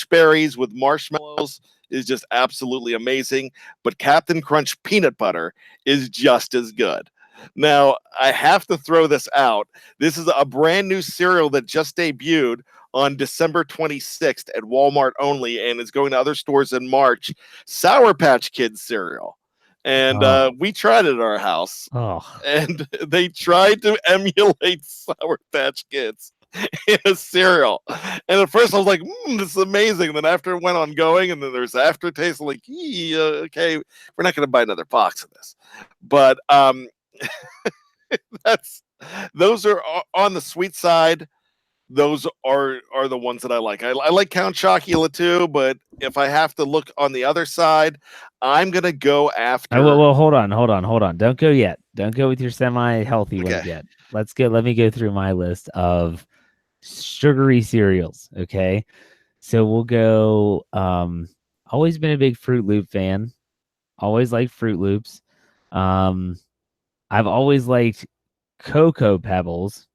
berries with marshmallows is just absolutely amazing. But Captain Crunch peanut butter is just as good. Now, I have to throw this out. This is a brand new cereal that just debuted on December 26th at Walmart only and is going to other stores in March. Sour Patch Kids cereal. And we tried it at our house. And they tried to emulate Sour Patch Kids in a cereal. And at first I was like, this is amazing. Then after it went on going and then there's aftertaste, I'm like, okay, we're not going to buy another box of this. But those are on the sweet side. Those are the ones that I like. I like Count Chocula too, but if I have to look on the other side, I'm gonna go after. Well, hold on. Don't go yet. Don't go with your semi-healthy ones yet. Let's go. Let me go through my list of sugary cereals. Okay, so we'll go. Always been a big Fruit Loop fan. Always liked Fruit Loops. I've always liked Cocoa Pebbles,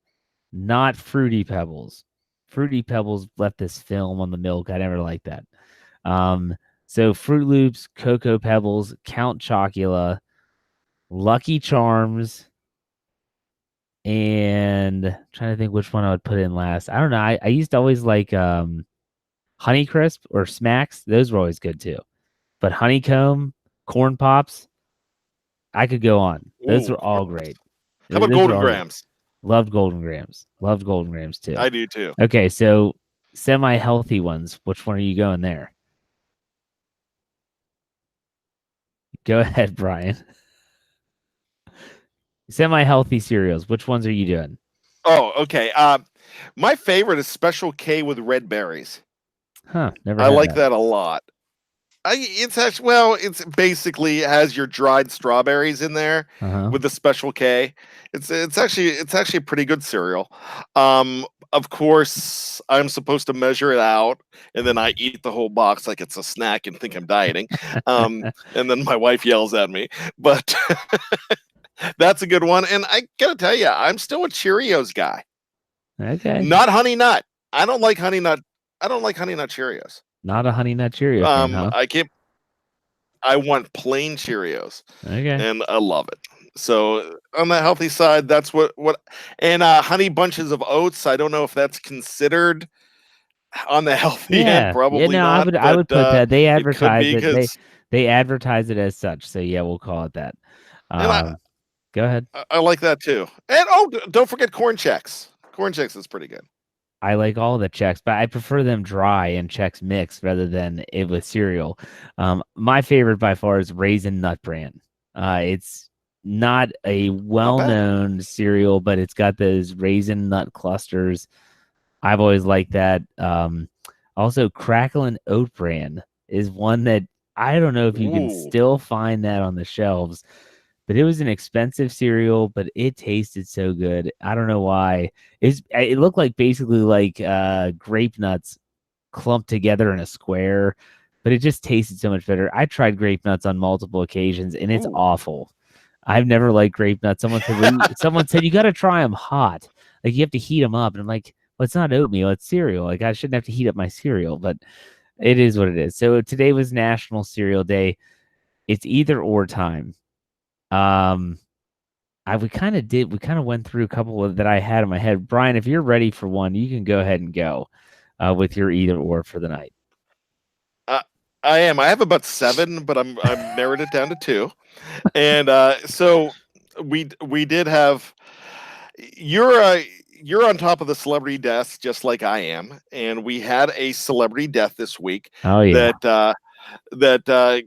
not Fruity Pebbles. Fruity Pebbles left this film on the milk. I never liked that. So Fruit Loops, Cocoa Pebbles, Count Chocula, Lucky Charms, and I'm trying to think which one I would put in last. I don't know. I used to always like Honey Crisp or Smacks. Those were always good too. But Honeycomb, Corn Pops, I could go on. Those were all great. How about Golden Grams? Loved Golden Grams. Loved Golden Grams too. I do too. Okay, so semi-healthy ones. Which one are you going there? Go ahead, Brian. Semi-healthy cereals. Which ones are you doing? Oh, okay. My favorite is Special K with red berries. Huh. Never. I like that a lot. It's basically has your dried strawberries in there with the Special K. It's actually a pretty good cereal. Of course, I'm supposed to measure it out, and then I eat the whole box like it's a snack and think I'm dieting. And then my wife yells at me. But that's a good one. And I gotta tell you, I'm still a Cheerios guy. Okay. Not Honey Nut. I don't like Honey Nut. I don't like Honey Nut Cheerios. Not a Honey Nut Cheerio fan, huh? I want plain Cheerios. Okay. And I love it. So on the healthy side, that's what and Honey Bunches of Oats. I don't know if that's considered on the healthy end. Probably not. I would put that. They advertise it. They advertise it as such. So yeah, we'll call it that. Go ahead. I like that too. And don't forget Corn Chex. Corn Chex is pretty good. I like all the Chex, but I prefer them dry and Chex mixed rather than it with cereal. My favorite by far is Raisin Nut Bran. It's not a well-known cereal, but it's got those raisin nut clusters. I've always liked that. Also, Cracklin' Oat Bran is one that I don't know if you can still find that on the shelves. But it was an expensive cereal, but it tasted so good. I don't know why. It looked like basically like grape nuts clumped together in a square, but it just tasted so much better. I tried grape nuts on multiple occasions, and it's awful. I've never liked grape nuts. Someone said you got to try them hot, like you have to heat them up, and I'm like, well, it's not oatmeal, it's cereal. Like I shouldn't have to heat up my cereal, but it is what it is. So today was National Cereal Day. It's either or time. We kind of went through a couple that I had in my head. Brian, if you're ready for one, you can go ahead and go with your either or for the night. I am. I have about 7, but I'm narrowed it down to 2. And so we did have you're on top of the celebrity deaths just like I am, and we had a celebrity death this week Oh yeah. that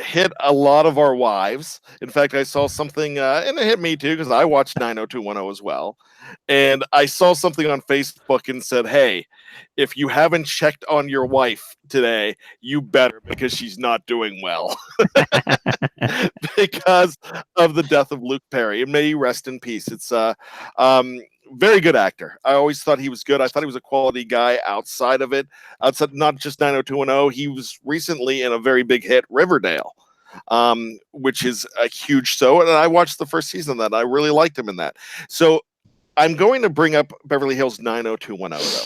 hit a lot of our wives. In fact, I saw something, and it hit me too because I watched 90210 as well. And I saw something on Facebook and said, "Hey, if you haven't checked on your wife today, you better because she's not doing well because of the death of Luke Perry. And may he rest in peace." It's um, very good actor. I always thought he was good. I thought he was a quality guy outside of it, outside not just 90210. He was recently in a very big hit, Riverdale, which is a huge show. And I watched the first season of that. I really liked him in that. So I'm going to bring up Beverly Hills 90210 though.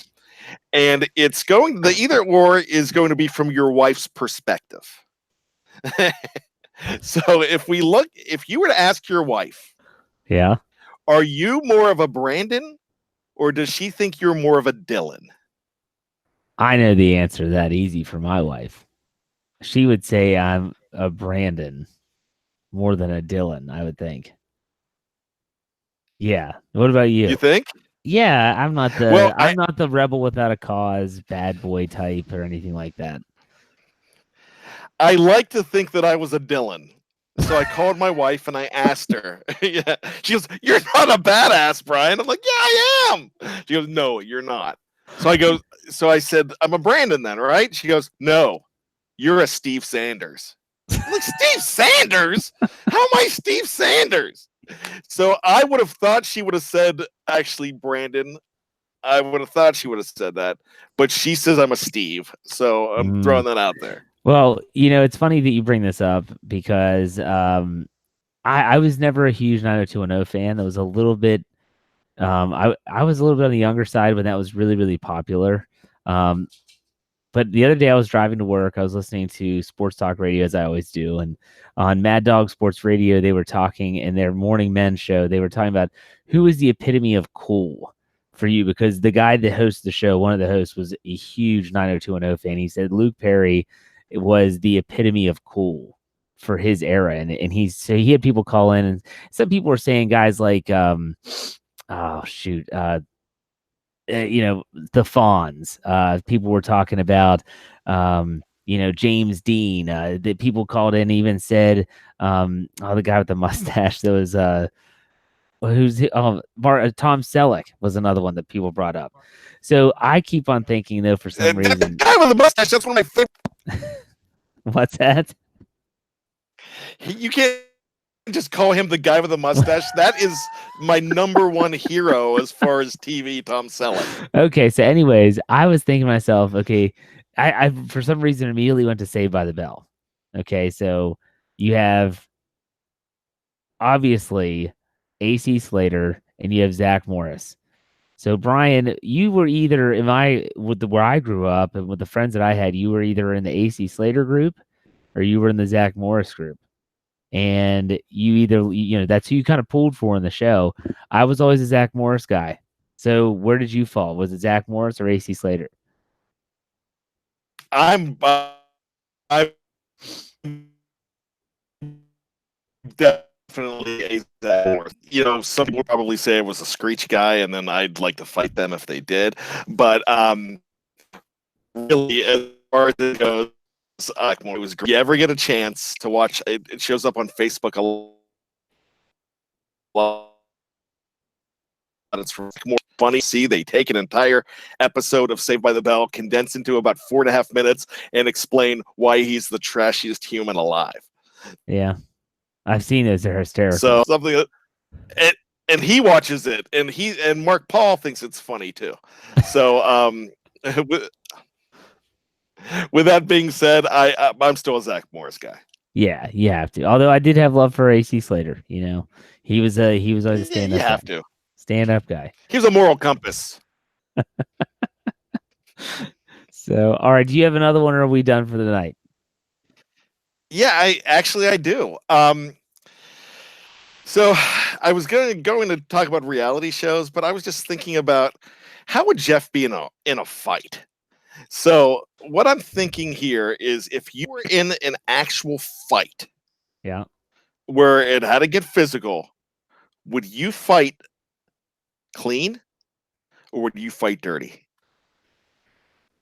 And it's going, the either or is going to be from your wife's perspective. So if you were to ask your wife, Yeah. are you more of a Brandon or does she think you're more of a Dylan? I know the answer to that easy for my wife. She would say I'm a Brandon more than a Dylan, I would think. Yeah. What about You you? think? Yeah, Well, I'm not the rebel without a cause, bad boy type or anything like that. I like to think that I was a Dylan. So I called my wife and I asked her. Yeah. She goes, "You're not a badass, Brian." I'm like, "Yeah, I am." She goes, "No, you're not." So I said, "I'm a Brandon then, right?" She goes, "No, you're a Steve Sanders." I'm like, "Steve Sanders? How am I Steve Sanders?" So I would have thought she would have said, actually, Brandon. I would have thought she would have said that, but she says I'm a Steve. So I'm Mm. throwing that out there. Well, it's funny that you bring this up because I was never a huge 90210 fan. That was a little bit I was a little bit on the younger side when that was really, really popular. Um, but the other day I was driving to work. I was listening to sports talk radio as I always do, and on Mad Dog Sports Radio, they were talking in their morning men show. They were talking about who is the epitome of cool for you, because the guy that hosts the show, one of the hosts, was a huge 90210 fan. He said Luke Perry was the epitome of cool for his era, and he had people call in, and some people were saying guys like oh shoot, the Fawns. People were talking about, James Dean. That people called in, even said, the guy with the mustache. That was Tom Selleck was another one that people brought up. So I keep on thinking though, for some That reason, guy with the mustache, that's one of my favorite. what's that? You can't just call him the guy with the mustache. That is my number one hero as far as TV, Tom Selleck. Okay, so anyways, I was thinking to myself, okay, I for some reason immediately went to Saved by the Bell. Okay, so you have obviously AC Slater and you have Zach Morris. So Brian, you were either where I grew up and with the friends that I had, you were either in the AC Slater group or you were in the Zach Morris group. And you either that's who you kind of pulled for in the show. I was always a Zach Morris guy. So where did you fall? Was it Zach Morris or AC Slater? I'm definitely a Zach. Some people probably say I was a Screech guy, and then I'd like to fight them if they did. But really, as far as it goes, it was great. If you ever get a chance to watch it, it shows up on Facebook a lot. It's more funny. See, they take an entire episode of Saved by the Bell, condense into about 4.5 minutes, and explain why he's the trashiest human alive. Yeah, I've seen those. They're hysterical. So something that, and he watches it, and Mark Paul thinks it's funny too. So with that being said, I'm still a Zach Morris guy. Yeah, you have to. Although I did have love for AC Slater. He was always a stand up. You have to. Stand up guy. He was a moral compass. So, all right. Do you have another one, or are we done for the night? Yeah, I do. So I was going to talk about reality shows, but I was just thinking about how would Jeff be in a fight? So what I'm thinking here is if you were in an actual fight, Yeah, where it had to get physical, would you fight clean or would you fight dirty?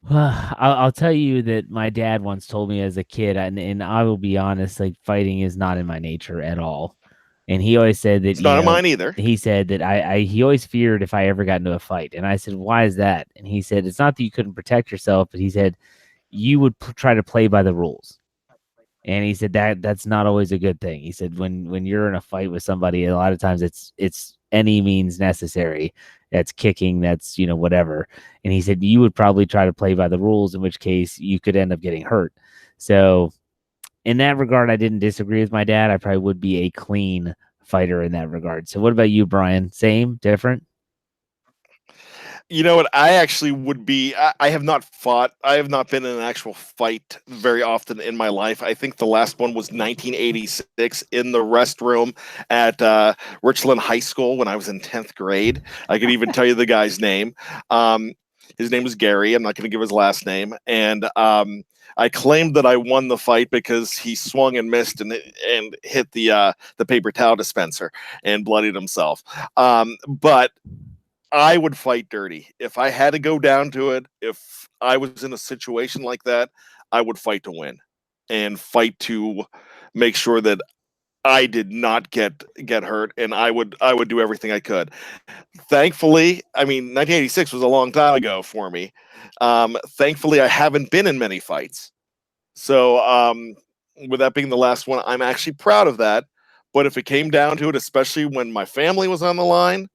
I'll tell you that my dad once told me as a kid, and I will be honest, like fighting is not in my nature at all. And he always said that, It's not in mine either. he said that he always feared if I ever got into a fight. And I said, why is that? And he said, it's not that you couldn't protect yourself, but he said, you would try to play by the rules. And he said that's not always a good thing. He said when you're in a fight with somebody, a lot of times it's any means necessary. That's kicking, that's whatever. And he said you would probably try to play by the rules, in which case you could end up getting hurt. So in that regard, I didn't disagree with my dad. I probably would be a clean fighter in that regard. So what about you, Brian? Same, different? You know what? I actually would be. I have not fought. I have not been in an actual fight very often in my life. I think the last one was 1986 in the restroom at Richland High School when I was in 10th grade. I could even tell you the guy's name. His name was Gary. I'm not going to give his last name. And I claimed that I won the fight because he swung and missed and hit the paper towel dispenser and bloodied himself. But I would fight dirty. If I had to go down to it, if I was in a situation like that, I would fight to win and fight to make sure that I did not get hurt, and I would do everything I could. Thankfully, I mean 1986 was a long time ago for me. Thankfully I haven't been in many fights. So with that being the last one, I'm actually proud of that. But if it came down to it, especially when my family was on the line,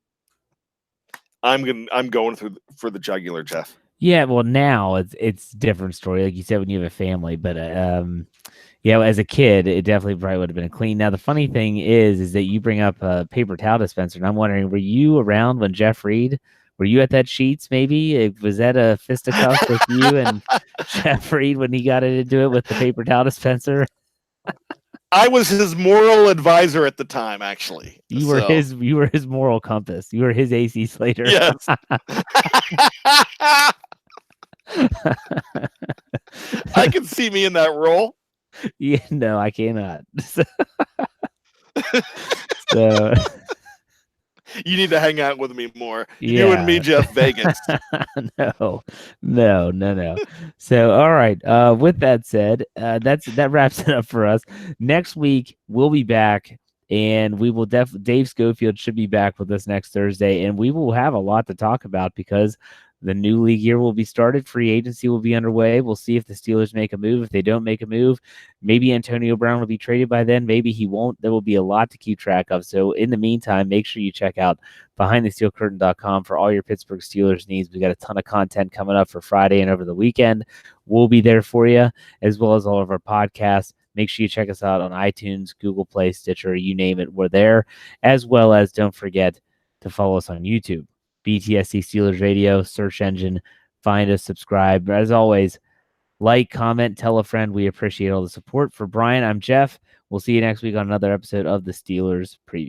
I'm going for the jugular, Jeff. Yeah, well, now it's different story, like you said, when you have a family. But as a kid, it definitely probably would have been a clean. Now, the funny thing is that you bring up a paper towel dispenser, and I'm wondering, were you around when Jeff Reed? Were you at that Sheets? Maybe was that a fisticuff with you and Jeff Reed when he got into it with the paper towel dispenser? I was his moral advisor at the time, actually. You were his moral compass. You were his AC Slater. Yes. I can see me in that role. Yeah, no, I cannot. So you need to hang out with me more. Yeah. You and me, Jeff, Vegas. No. So, all right. With that said, that wraps it up for us. Next week we'll be back, and we will Dave Schofield should be back with us next Thursday, and we will have a lot to talk about because the new league year will be started. Free agency will be underway. We'll see if the Steelers make a move. If they don't make a move, maybe Antonio Brown will be traded by then. Maybe he won't. There will be a lot to keep track of. So in the meantime, make sure you check out BehindTheSteelCurtain.com for all your Pittsburgh Steelers needs. We got a ton of content coming up for Friday and over the weekend. We'll be there for you, as well as all of our podcasts. Make sure you check us out on iTunes, Google Play, Stitcher, you name it, we're there. As well as don't forget to follow us on YouTube. BTSC Steelers Radio, search engine. Find us, subscribe. As always, like, comment, tell a friend. We appreciate all the support. For Brian, I'm Jeff. We'll see you next week on another episode of the Steelers Preview.